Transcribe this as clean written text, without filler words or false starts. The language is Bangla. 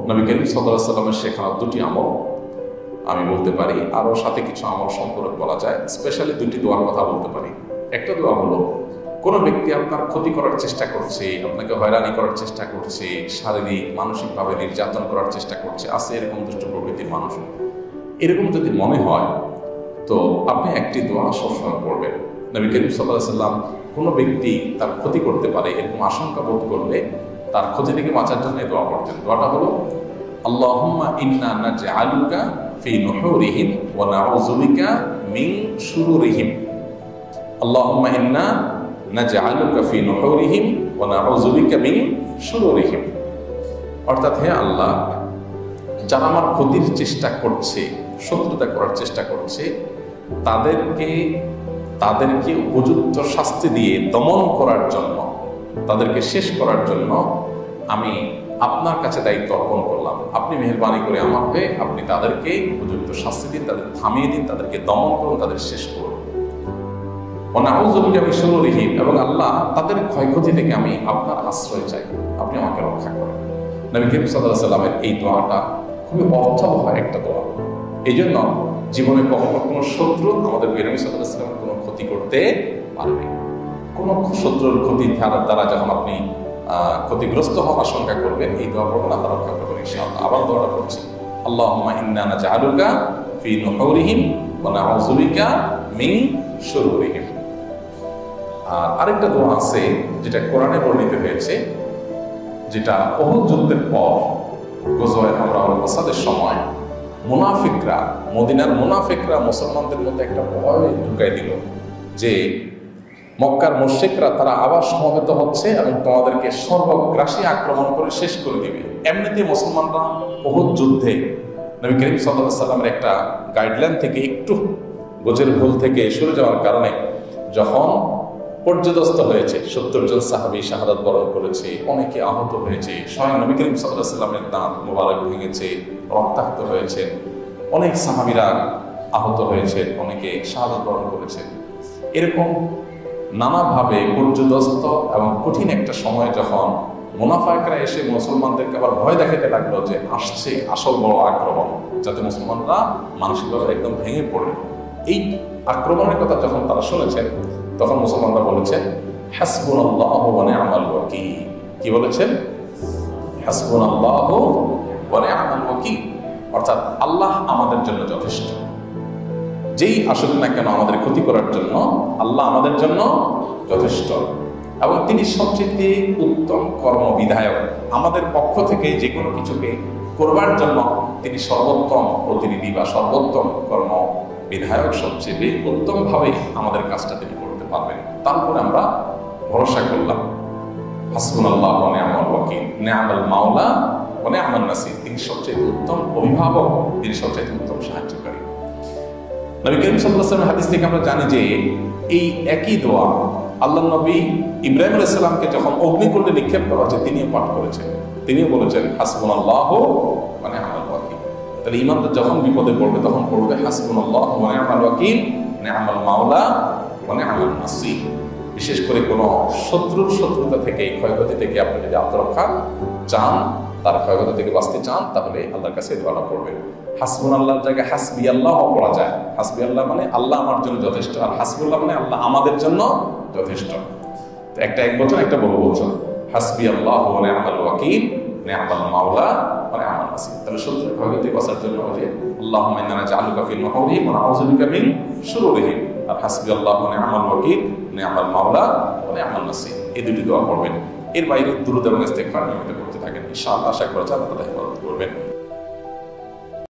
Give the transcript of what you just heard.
নবী করিম সাল্লাল্লাহু আলাইহি ওয়াসাল্লামের শেখানো দুটি আমল আমি বলতে পারি, আরও সাথে কিছু আমল সম্পর্কে বলা যায়। স্পেশালি দুটি দোয়ার কথা বলতে পারি। একটা দোয়া হলো, কোনো ব্যক্তি আপনার ক্ষতি করার চেষ্টা করছে, আপনাকে হয়রানি করার চেষ্টা করছে, শারীরিক মানসিকভাবে নির্যাতন করার চেষ্টা করছে, আছে এরকম দুষ্ট প্রকৃতির মানুষ, এরকম যদি মনে হয় তো আপনি একটি দোয়া সবসময় পড়বেন। নবী করিম সাল্লাল্লাহু আলাইহি ওয়াসাল্লাম কোনো ব্যক্তি তার ক্ষতি করতে পারে এরকম আশঙ্কা বোধ করলে তার ক্ষতি থেকে বাঁচার জন্য এই দোয়া পড়তেন। দোয়াটা হলো, আল্লাহুম্মা ইন্না নাজআলুকা ফি নুহুরিহিম ওয়া নাউযু বিকা মিন শুরুরিহিম। আল্লাহুম্মা ইন্না নাজআলুকা ফি নুহুরিহিম ওয়া নাউযু বিকা মিন শুরুরিহিম। অর্থাৎ, হে আল্লাহ, যারা আমার ক্ষতির চেষ্টা করছে, শত্রুতা করার চেষ্টা করছে, তাদেরকে উপযুক্ত শাস্তি দিয়ে দমন করার জন্য, তাদেরকে শেষ করার জন্য আমি আপনার কাছে দায়িত্ব অর্পণ করলাম। আপনি মেহেরবানি করে আমার হয়ে আপনি তাদেরকে উপযুক্ত শাস্তি দিন, তাদের থামিয়ে দিন, তাদেরকে দমন করুন, তাদের শেষ করুন। আমি শুরুরিহিম, এবং আল্লাহ তাদের ক্ষয়ক্ষতি থেকে আমি আপনার আশ্রয় চাই, আপনি আমাকে রক্ষা করেন। নবী করিম সাল্লাল্লাহু আলাইহি ওয়াসাল্লামের এই দোয়াটা খুবই অর্থবহ একটা দোয়া। এই জন্য জীবনে কখনো কোনো শত্রু আমাদের নবী সাল্লাল্লাহু আলাইহি ওয়াসাল্লামের কোনো ক্ষতি করতে পারবে। কোনো শত্রুর ক্ষতি দ্বারা যখন আপনি ক্ষতিগ্রস্ত হওয়ার আশঙ্কা করবেন, এই দোয়া পড়বেন, আল্লাহ রক্ষা করবেন ইনশাআল্লাহ। আবার দোয়াটা করছি, আল্লাহুম্মা ইন্না নাজআলুকা ফি নুহুরিহিম ওয়া নাউযু বিকা মিন শুরুরিহিম। আর আরেকটা দোয়া আছে যেটা কোরআনে বর্ণিত হয়েছে, যেটা উহুদ যুদ্ধের পর গজওয়ে আমরাউল আসাদের সময় মুনাফিকরা, মদিনার মুনাফিকরা মুসলমানদের মধ্যে একটা ভয় ঢুকাই দিল যে মক্কার মুশরিকরা তারা আবার সমবেত হচ্ছে এবং তোমাদেরকে সর্বগ্রাসী আক্রমণ করে শেষ করে দিবে। এমনিতে মুসলমানরা উহুদ যুদ্ধে নবী করিম সাল্লাল্লাহু আলাইহি ওয়াসাল্লামের একটা গাইডলাইন থেকে একটু গোছের ভুল থেকে সরে যাওয়ার কারণে যখন পর্যদস্ত হয়েছে, ৭০ জন সাহাবী শাহাদাত বরণ করেছে, অনেকে আহত হয়েছে, স্বয়ং নবী করিম সাল্লাল্লাহু আলাইহি ওয়াসাল্লামের দাঁত মোবারক ভেঙেছে, রক্তাক্ত হয়েছে, অনেক সাহাবীরা আহত হয়েছে, অনেকে শাহাদাত বরণ করেছে। এরকম নানাভাবে পর্যদস্ত এবং কঠিন একটা সময় যখন মুনাফিকরা এসে মুসলমানদেরকে আবার ভয় দেখাতে লাগলো যে আসছে আসল বড় আক্রমণ, যাতে মুসলমানরা মানসিকভাবে একদম ভেঙে পড়ে। এই আক্রমণের কথা যখন তারা শুনেছেন, তখন মুসলমানরা বলেছেন, হাসবুনাল্লাহু ওয়া নি'মাল ওয়াকিল। কি বলেছেন? হাসবুনাল্লাহু ওয়া নি'মাল ওয়াকিল, অর্থাৎ আল্লাহ আমাদের জন্য যথেষ্ট। যেই আসুক না কেন আমাদের ক্ষতি করার জন্য আল্লাহ আমাদের জন্য যথেষ্ট, এবং তিনি সবচেয়ে উত্তম কর্মবিধায়ক। আমাদের পক্ষ থেকে যে কোনো কিছুকে করবার জন্য তিনি সর্বোত্তম প্রতিনিধি বা সর্বোত্তম কর্ম বিধায়ক, সবচেয়ে উত্তমভাবে আমাদের কাজটা তিনি করতে পারবেন। তারপরে আমরা ভরসা করলাম, হাসবুনাল্লাহু ওয়া নি'মাল ওয়াকিল, নি'মাল মাওলা ওয়া নি'মান নাসির। তিনি সবচেয়ে উত্তম অভিভাবক, তিনি সবচেয়ে উত্তম সাহায্যকারী। নবী করিম সাল্লাল্লাহু আলাইহি ওয়াসাল্লামের হাদিস থেকে আমরা জানি যে এই একই দোয়া আল্লাহর নবী ইব্রাহিম আলাইহিস সালামকে যখন অগ্নিকুণ্ডে নিক্ষেপ করা হয়েছে তিনিও পাঠ করেছেন। তিনিও বলেছেন, হাসবুনাল্লাহু ওয়া নি'মাল ওয়াকিল। তাহলে ইমানদার যখন বিপদে পড়বে তখন পড়বে হাসবুনাল্লাহু ওয়া নি'মাল ওয়াকিল, নি'মাল মাওলা ওয়া নি'মান নাসির। বিশেষ করে কোনো শত্রুতা থেকে, ক্ষয়ক্ষতি থেকে আপনি যদি আত্মরক্ষা চান, তার ক্ষয়ক্ষতি থেকে বাঁচতে চান, তাহলে আল্লাহর কাছে দোয়া করবেন। হাসবুনাল্লাহর জায়গায় হাসবি আল্লাহ পড়া যায়। হাসবি আল্লাহ মানে আল্লাহ আমার জন্য যথেষ্ট, আর হাসবুল্লাহ মানে আল্লাহ আমাদের জন্য যথেষ্ট। তো একটা এক বছর, একটা বহু বছর। হাসবি আল্লাহ ওয়া নি'মাল ওয়াকিল, নি'মাল মাওলা ওয়া নি'মান নাসির। তাহলে শত্রুর ক্ষয়ক্ষতি বাঁচার জন্য যে আল্লাহুম্মা ইন্না নাজআলুকা ফি নুহুরিহিম ওয়া নাউযু বিকা মিন শুরুরিহিম, আর হাসবি আল্লাহ ওয়া নি'মাল ওয়াকিল, নি'মাল মাওলা ওয়া নি'মান নাসির, এই দুটি দোয়া পড়বেন। এর বাইরে দুরূদ এবং ইস্তিগফার নিয়মিত করতে থাকেন, ইনশাআল্লাহ আশা করা যায় আল্লাহ তাআলা হেফাজত করবেন।